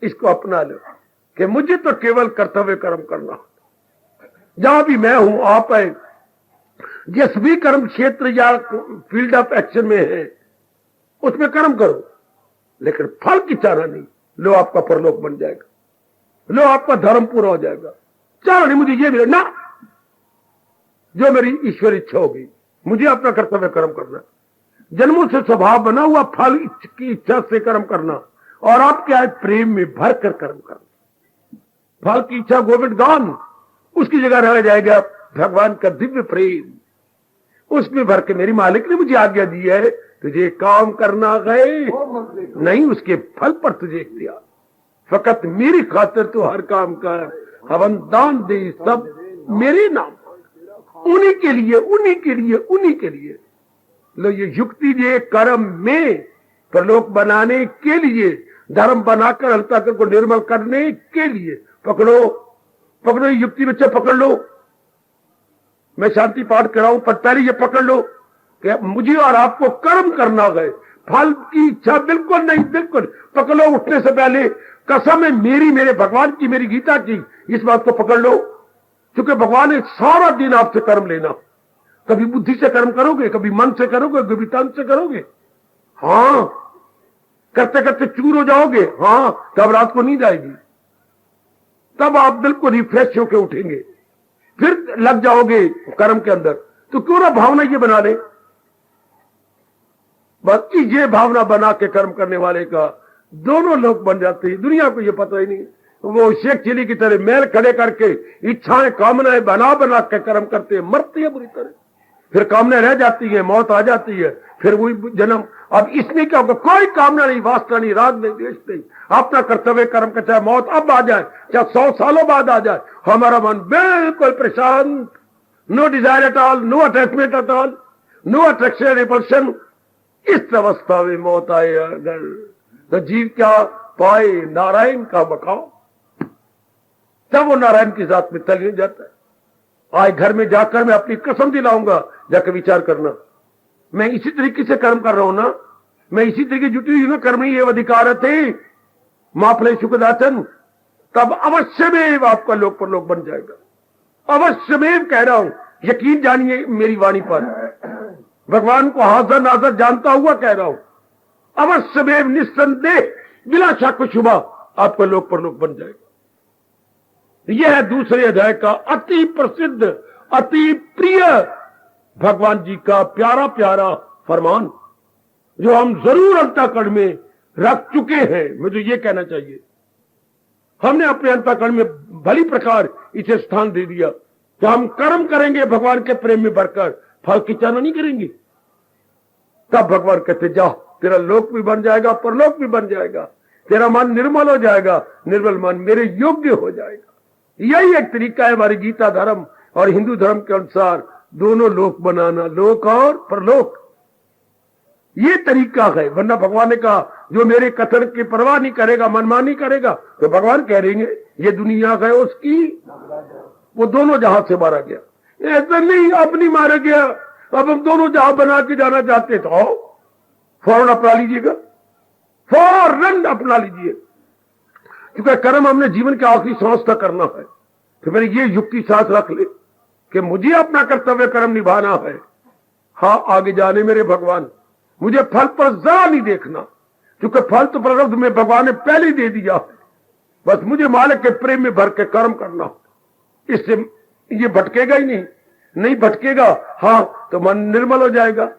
इसको अपना लो कि मुझे तो केवल कर्तव्य कर्म करना। जहां भी मैं हूं, आप है, जिस भी कर्म क्षेत्र या फील्ड ऑफ एक्शन में है उसमें कर्म करो, लेकिन फल की चारा नहीं। लो आपका परलोक बन जाएगा, लो आपका धर्म पूरा हो जाएगा। चारा नहीं मुझे ये मिले ना, जो मेरी ईश्वर इच्छा होगी, मुझे अपना कर्तव्य कर्म करना, जन्मों से स्वभाव बना हुआ फल की इच्छा से कर्म करना, और आप क्या है प्रेम में भर कर कर्म करना। फल की इच्छा गोविंद गान, उसकी जगह रह जाएगा भगवान का दिव्य प्रेम, उसमें भर के मेरी मालिक ने मुझे आज्ञा दी है तुझे काम करना गए नहीं, उसके फल पर तुझे इख्तियार, फकत मेरी खातिर तो हर काम कर, हवन दान दे सब मेरे नाम, उन्हीं के लिए, उन्हीं के लिए, उन्हीं के लिए। लो ये युक्ति ये कर्म में परलोक बनाने के लिए, धर्म बनाकर अंतःकरण को निर्मल करने के लिए पकड़ो, पकड़ो युक्ति बच्चे पकड़ लो। मैं शांति पाठ कराऊं पर पहले ये पकड़ लो कि मुझे और आपको कर्म करना है, फल की इच्छा बिल्कुल नहीं, बिल्कुल पकड़ लो। उठने से पहले कसम है मेरी, मेरे भगवान की, मेरी गीता की, इस बात को पकड़ लो, क्योंकि भगवान ने सारा दिन आपसे कर्म लेना। कभी बुद्धि से कर्म करोगे, कभी मन से करोगे, कभी तन से करोगे, हाँ करते करते चूर हो जाओगे, हाँ तब रात को नींद आएगी, तब आप बिल्कुल रिफ्रेश होकर उठेंगे, फिर लग जाओगे कर्म के अंदर। तो क्यों ना भावना ये बना ले, बस ये भावना बना के कर्म करने वाले का दोनों लोग बन जाते हैं। दुनिया को ये पता ही नहीं, वो शेख चिली की तरह मैल खड़े करके इच्छाएं कामनाएं बना बना के कर्म करते हैं, मरते हैं बुरी तरह, फिर कामना रह जाती है, मौत आ जाती है, फिर वही जन्म। अब इसमें क्या होगा, कोई कामना नहीं, वासना नहीं, राग नहीं, द्वेष नहीं, अपना कर्तव्य कर्म का, चाहे मौत अब आ जाए, चाहे 100 सालों बाद आ जाए, हमारा मन बिल्कुल प्रशांत, no desire at all, no attachment at all, no attraction repulsion. इस अवस्था में मौत आए अगर तो जीव क्या पाए, नारायण का मकाम, तब वो नारायण की जात में तल्लीन जाता है। आज घर में जाकर मैं अपनी कसम दिलाऊंगा, जाकर विचार करना, मैं इसी तरीके से कर्म कर रहा हूं ना, मैं इसी तरीके जुटी हुई ना कर्मणी ये अधिकार थे माफले शुक्रदाचन, तब अवश्य में आपका लोक पर लोक बन जाएगा। अवश्य में कह रहा हूं, यकीन जानिए मेरी वाणी पर, भगवान को हाजिर नाजर जानता हुआ कह रहा हूं, अवश्य में निस्संदेह बिना शक शुबा आपका लोक पर लोक बन जाएगा। यह है दूसरे अध्याय का अति प्रसिद्ध, अति प्रिय भगवान जी का प्यारा प्यारा फरमान, जो हम जरूर अंतःकरण में रख चुके हैं। मुझे ये कहना चाहिए, हमने अपने अंतःकरण में भली प्रकार इसे स्थान दे दिया कि हम कर्म करेंगे भगवान के प्रेम में भरकर, फल की चाहना नहीं करेंगे। तब भगवान कहते जा, तेरा लोक भी बन जाएगा, परलोक भी बन जाएगा, तेरा मन निर्मल हो जाएगा, निर्मल मन मेरे योग्य हो जाएगा। यही एक तरीका है हमारी गीता धर्म और हिंदू धर्म के अनुसार दोनों लोक बनाना, लोक और परलोक। ये तरीका है। वरना भगवान ने कहा जो मेरे कथन की परवाह नहीं करेगा, मनमानी करेगा, तो भगवान कह रहे हैं ये दुनिया है उसकी, वो दोनों जहां से मारा गया। ऐसा नहीं अब नहीं मारा गया, अब हम दोनों जहां बना के जाना चाहते तो आओ फौरन अपना लीजिएगा, फौरन अपना लीजिए। क्योंकि कर्म हमने जीवन के आखिरी सांस तक करना है। तो मेरी ये युक्ति साथ रख ले कि मुझे अपना कर्तव्य कर्म निभाना है। हाँ, आगे जाने मेरे भगवान, मुझे फल पर जरा नहीं देखना, क्योंकि फल तो प्रारब्ध में भगवान ने पहले ही दे दिया है। बस मुझे मालिक के प्रेम में भर के कर्म करना, इससे ये भटकेगा ही नहीं भटकेगा। हाँ, तो मन निर्मल हो जाएगा,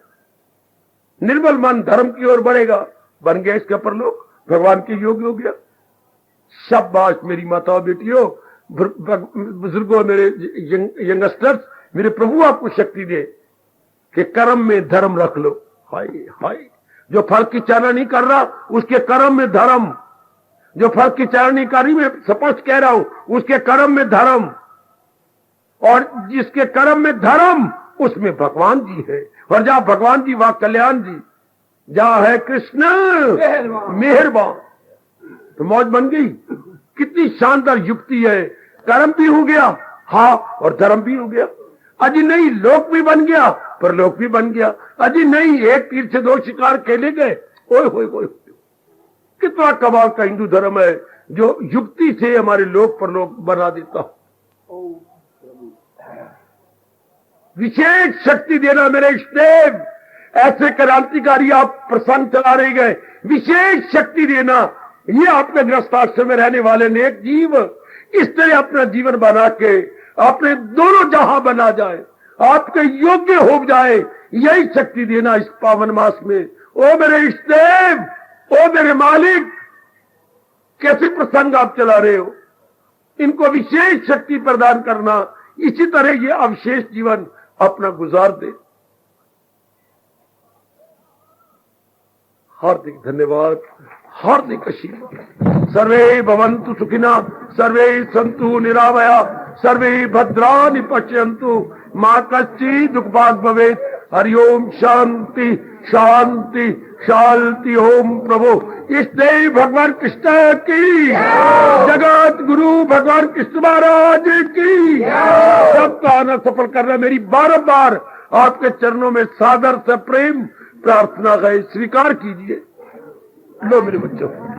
निर्मल मन धर्म की ओर बढ़ेगा, बन गया इसके परलोक, भगवान के योग्य हो गया। शाबाश मेरी माताओं बेटियों, बुजुर्गों, मेरे यंगस्टर्स, मेरे प्रभु आपको शक्ति दे कि कर्म में धर्म रख लो। हाय हाय, जो फल की चाहना नहीं कर रहा उसके कर्म में धर्म, जो फल की चाहना नहीं कर रही, मैं स्पष्ट कह रहा हूं, उसके कर्म में धर्म, और जिसके कर्म में धर्म उसमें भगवान जी है। और जहां भगवान जी वहां कल्याण जी, जहां है कृष्ण मेहरबान, तो मौज बन गई। कितनी शानदार युक्ति है। कर्म भी हो गया, हाँ, और धर्म भी हो गया। अजी नहीं, लोक भी बन गया, परलोक भी बन गया। अजी नहीं, एक तीर से दो शिकार खेले गए। ओए होए होए, कितना कमाल का हिंदू धर्म है जो युक्ति से हमारे लोक परलोक बना देता। विशेष शक्ति देना मेरे इष्टदेव, ऐसे क्रांतिकारी आप प्रसंग चला रहे गए, विशेष शक्ति देना। ये आपके गृहस्थाश्रम में रहने वाले नेक जीव इस तरह अपना जीवन बना के अपने दोनों जहां बना जाए, आपके योग्य हो जाए, यही शक्ति देना इस पावन मास में। ओ मेरे इष्टदेव, ओ मेरे मालिक, कैसे प्रसंग आप चला रहे हो, इनको विशेष शक्ति प्रदान करना, इसी तरह ये अवशेष जीवन अपना गुजार दे। हार्दिक धन्यवाद, हार्दिक आशीर्वाद। सर्वे भवन्तु सुखिनः, सर्वे सन्तु निरामया, सर्वे भद्राणि पश्यन्तु, मा कश्चित् दुःखभाग् भवेत्। हरि ओम शांति शांति शांति। ओम प्रभु इष्टदेव भगवान कृष्ण की, जगत गुरु भगवान कृष्ण महाराज की, सबका आनंद सफल करना मेरी बार बार आपके चरणों में सादर से प्रेम प्रार्थना है, स्वीकार कीजिए। लो मेरे बच्चों।